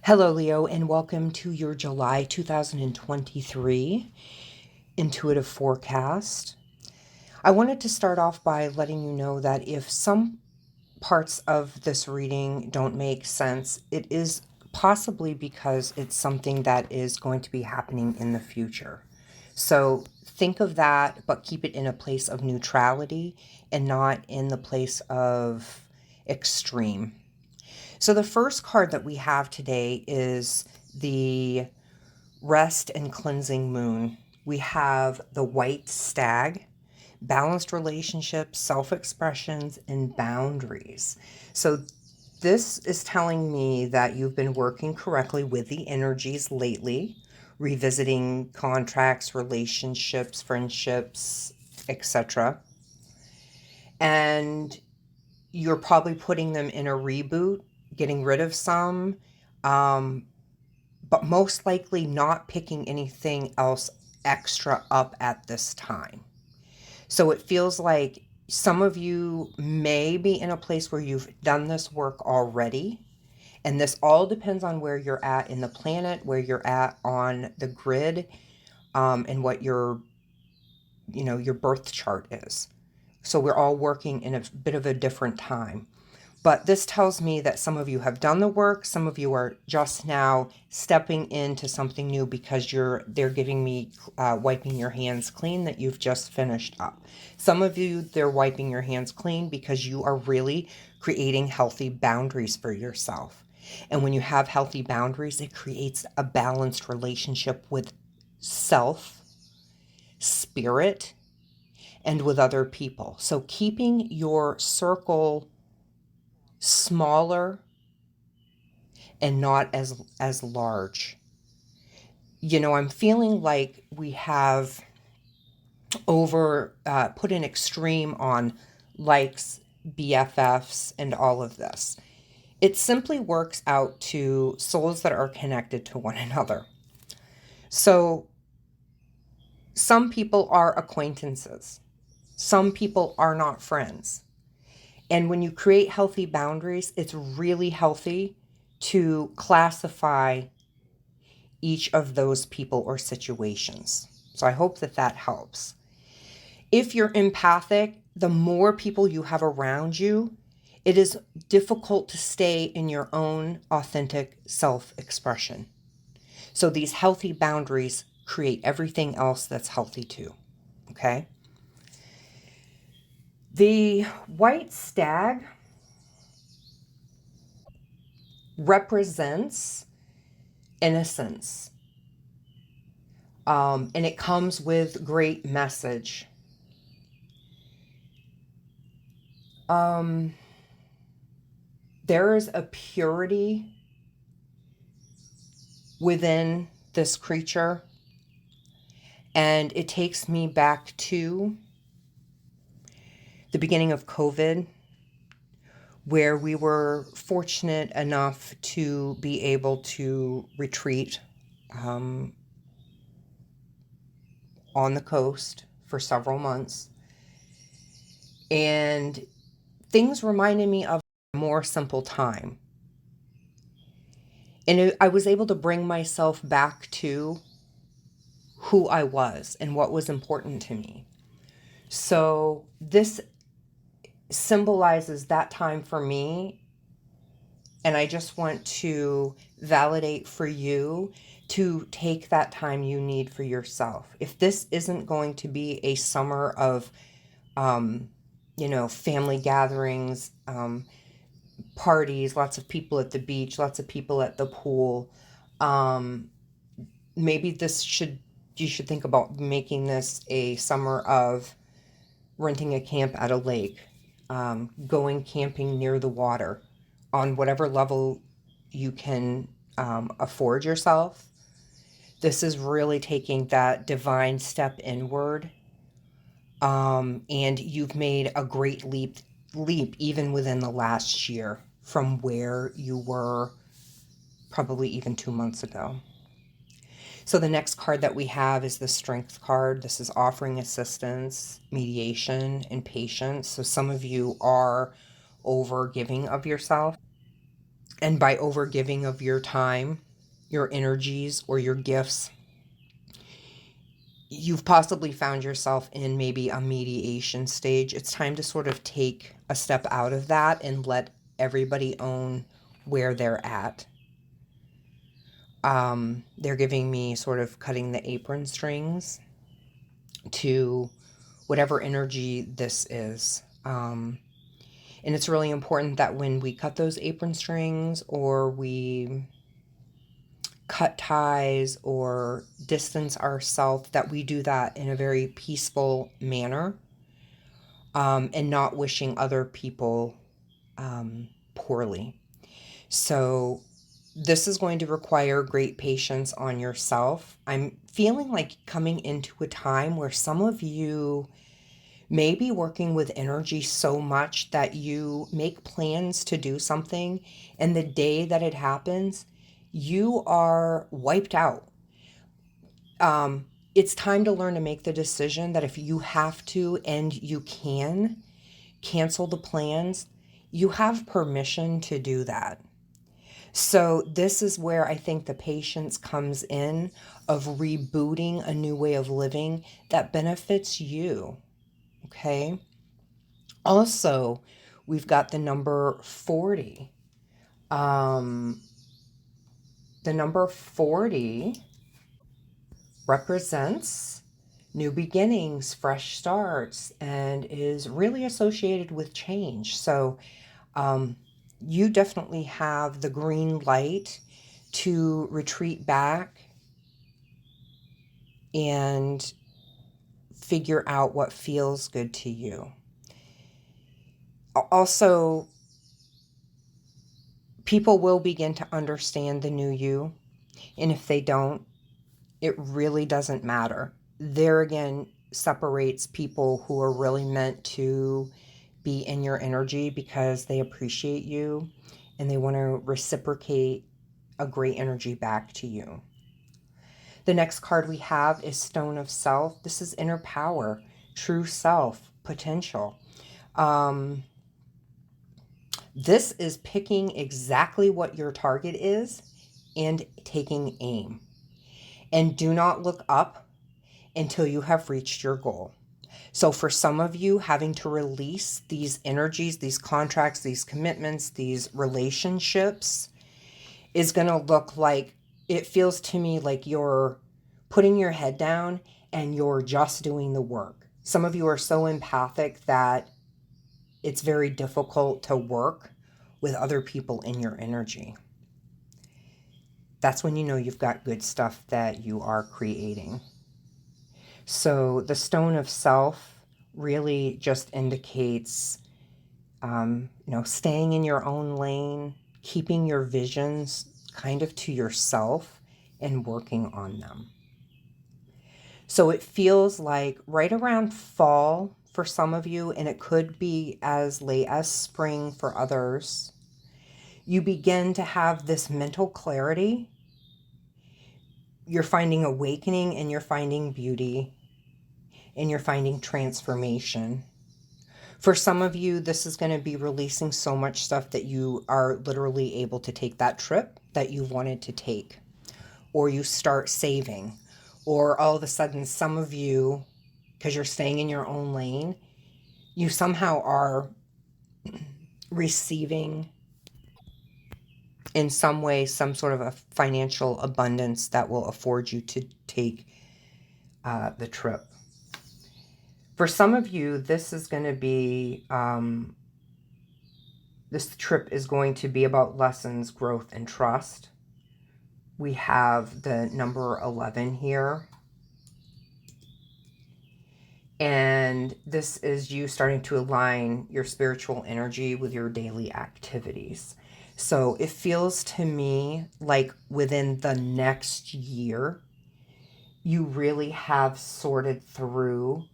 Hello, Leo, and welcome to your July 2023 intuitive forecast. I wanted to start off by letting you know that if some parts of this reading don't make sense, it is possibly because it's something that is going to be happening in the future. So think of that, but keep it in a place of neutrality and not in the place of extreme. So the first card that we have today is the Rest and Cleansing Moon. We have the White Stag, balanced relationships, self-expressions, and boundaries. So this is telling me that you've been working correctly with the energies lately, revisiting contracts, relationships, friendships, etc. And you're probably putting them in a reboot, getting rid of some, but most likely not picking anything else extra up at this time. So it feels like some of you may be in a place where you've done this work already. And this all depends on where you're at in the planet, where you're at on the grid, and what your birth chart is. So we're all working in a bit of a different time. But this tells me that some of you have done the work. Some of you are just now stepping into something new because they're giving me wiping your hands clean that you've just finished up. Some of you, they're wiping your hands clean because you are really creating healthy boundaries for yourself. And when you have healthy boundaries, it creates a balanced relationship with self, spirit, and with other people. So keeping your circle smaller and not as large. I'm feeling like we have put an extreme on likes, BFFs, and all of this. It simply works out to souls that are connected to one another. So some people are acquaintances. Some people are not friends. And when you create healthy boundaries, it's really healthy to classify each of those people or situations. So I hope that that helps. If you're empathic, the more people you have around you, it is difficult to stay in your own authentic self-expression. So these healthy boundaries create everything else that's healthy too. Okay? The white stag represents innocence. And it comes with great message. There is a purity within this creature, and it takes me back to the beginning of COVID, where we were fortunate enough to be able to retreat on the coast for several months. And things reminded me of a more simple time. And I was able to bring myself back to who I was and what was important to me. So this symbolizes that time for me. And I just want to validate for you to take that time you need for yourself. If this isn't going to be a summer of, family gatherings, parties, lots of people at the beach, lots of people at the pool, maybe you should think about making this a summer of renting a camp at a lake, going camping near the water on whatever level you can afford yourself. This is really taking that divine step inward. And you've made a great leap even within the last year from where you were probably even 2 months ago. So the next card that we have is the Strength card. This is offering assistance, mediation, and patience. So some of you are over giving of yourself. And by overgiving of your time, your energies, or your gifts, you've possibly found yourself in maybe a mediation stage. It's time to sort of take a step out of that and let everybody own where they're at. They're giving me sort of cutting the apron strings to whatever energy this is. And it's really important that when we cut those apron strings, or we cut ties or distance ourselves, that we do that in a very peaceful manner, and not wishing other people poorly. So this is going to require great patience on yourself. I'm feeling like coming into a time where some of you may be working with energy so much that you make plans to do something, and the day that it happens, you are wiped out. It's time to learn to make the decision that if you have to and you can cancel the plans, you have permission to do that. So this is where I think the patience comes in, of rebooting a new way of living that benefits you. Okay. Also, we've got the number 40. The number 40 represents new beginnings, fresh starts, and is really associated with change. So you definitely have the green light to retreat back and figure out what feels good to you. Also, people will begin to understand the new you, and if they don't, it really doesn't matter. There again separates people who are really meant to be in your energy because they appreciate you and they want to reciprocate a great energy back to you. The next card we have is Stone of Self. This is inner power, true self, potential. This is picking exactly what your target is and taking aim. And do not look up until you have reached your goal. So for some of you, having to release these energies, these contracts, these commitments, these relationships is going to look like, it feels to me like you're putting your head down and you're just doing the work. Some of you are so empathic that it's very difficult to work with other people in your energy. That's when you know you've got good stuff that you are creating. So the Stone of Self really just indicates, staying in your own lane, keeping your visions kind of to yourself and working on them. So it feels like right around fall for some of you, and it could be as late as spring for others, you begin to have this mental clarity. You're finding awakening, and you're finding beauty, and you're finding transformation. For some of you, this is going to be releasing so much stuff that you are literally able to take that trip that you wanted to take, or you start saving, or all of a sudden some of you, because you're staying in your own lane, you somehow are receiving in some way some sort of a financial abundance that will afford you to take the trip. For some of you, this is going to be, this trip is going to be about lessons, growth, and trust. We have the number 11 here. And this is you starting to align your spiritual energy with your daily activities. So it feels to me like within the next year, you really have sorted through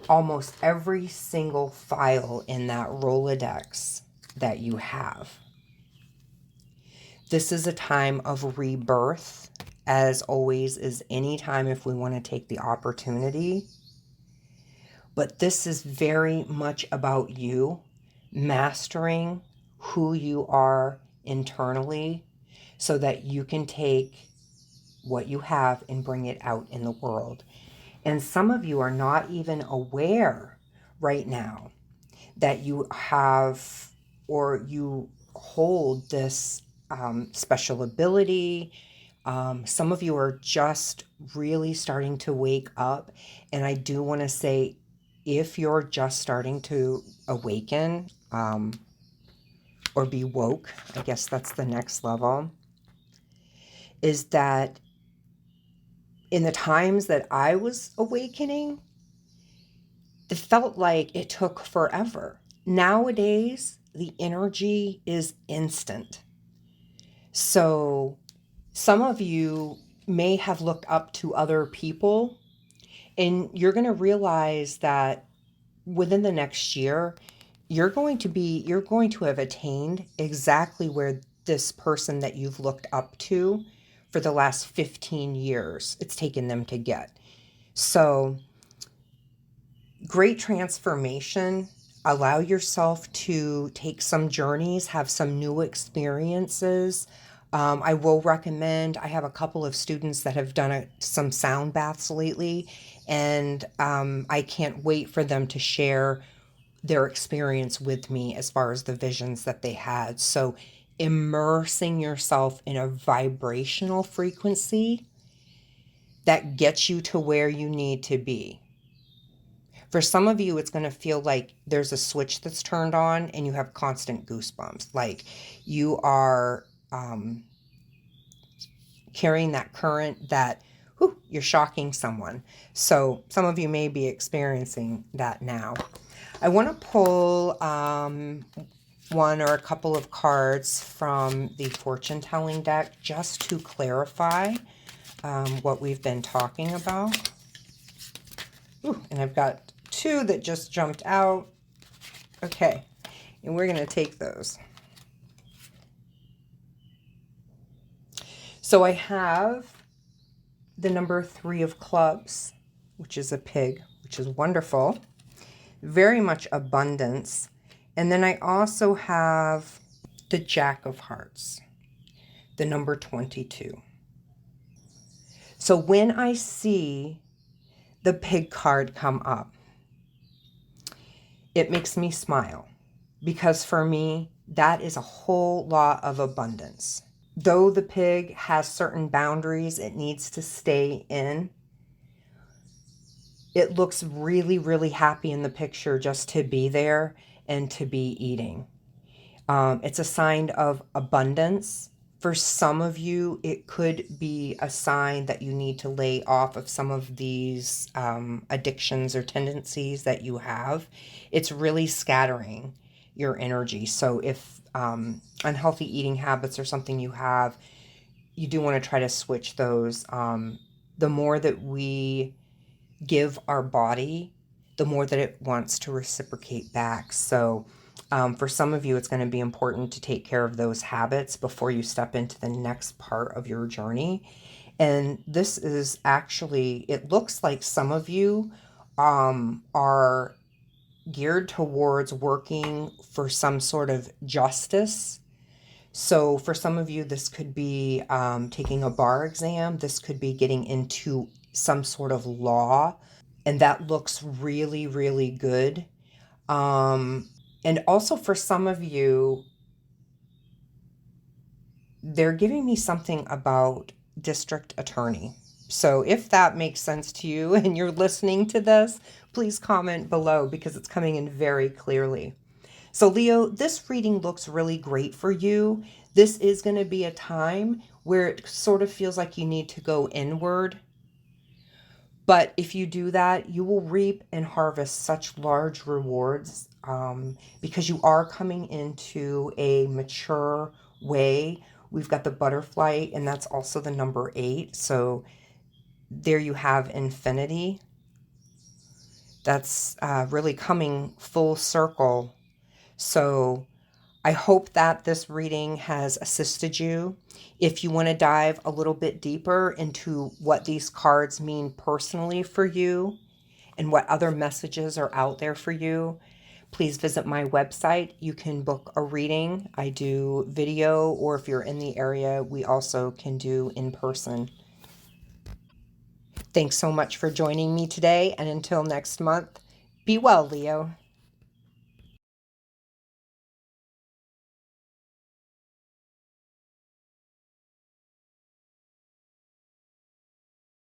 almost every single file in that Rolodex that you have. This is a time of rebirth, as always is any time if we want to take the opportunity. But this is very much about you mastering who you are internally so that you can take what you have and bring it out in the world. And some of you are not even aware right now that you have or you hold this special ability. Some of you are just really starting to wake up. And I do want to say, if you're just starting to awaken or be woke, I guess that's the next level, is that in the times that I was awakening, it felt like it took forever. Nowadays, the energy is instant. So some of you may have looked up to other people, and you're going to realize that within the next year, you're going to have attained exactly where this person that you've looked up to for the last 15 years, it's taken them to get. So great transformation. Allow yourself to take some journeys, have some new experiences. I will recommend, I have a couple of students that have done some sound baths lately, and I can't wait for them to share their experience with me as far as the visions that they had. So immersing yourself in a vibrational frequency that gets you to where you need to be. For some of you, it's going to feel like there's a switch that's turned on and you have constant goosebumps. Like you are carrying that current that you're shocking someone. So some of you may be experiencing that now. I want to pull one or a couple of cards from the fortune telling deck just to clarify what we've been talking about. And I've got two that just jumped out. Okay, and we're going to take those. So I have the number 3 of clubs, which is a pig, which is wonderful. Very much abundance. And then I also have the Jack of Hearts, the number 22. So when I see the pig card come up, it makes me smile, because for me, that is a whole lot of abundance. Though the pig has certain boundaries it needs to stay in, it looks really, really happy in the picture just to be there and to be eating. It's a sign of abundance. For some of you, it could be a sign that you need to lay off of some of these addictions or tendencies that you have. It's really scattering your energy. So if unhealthy eating habits are something you have, you do want to try to switch those. The more that we give our body, the more that it wants to reciprocate back. So for some of you, it's going to be important to take care of those habits before you step into the next part of your journey. And this is actually, it looks like some of you are geared towards working for some sort of justice. So for some of you, this could be taking a bar exam. This could be getting into some sort of law. And that looks really, really good. And also for some of you, they're giving me something about district attorney. So if that makes sense to you and you're listening to this, please comment below, because it's coming in very clearly. So Leo, this reading looks really great for you. This is going to be a time where it sort of feels like you need to go inward. But if you do that, you will reap and harvest such large rewards because you are coming into a mature way. We've got the butterfly, and that's also the number 8. So there you have infinity. That's really coming full circle. So I hope that this reading has assisted you. If you want to dive a little bit deeper into what these cards mean personally for you and what other messages are out there for you, Please visit my website. You can book a reading. I do video, or if you're in the area, we also can do in person. Thanks so much for joining me today, and until next month, be well, Leo.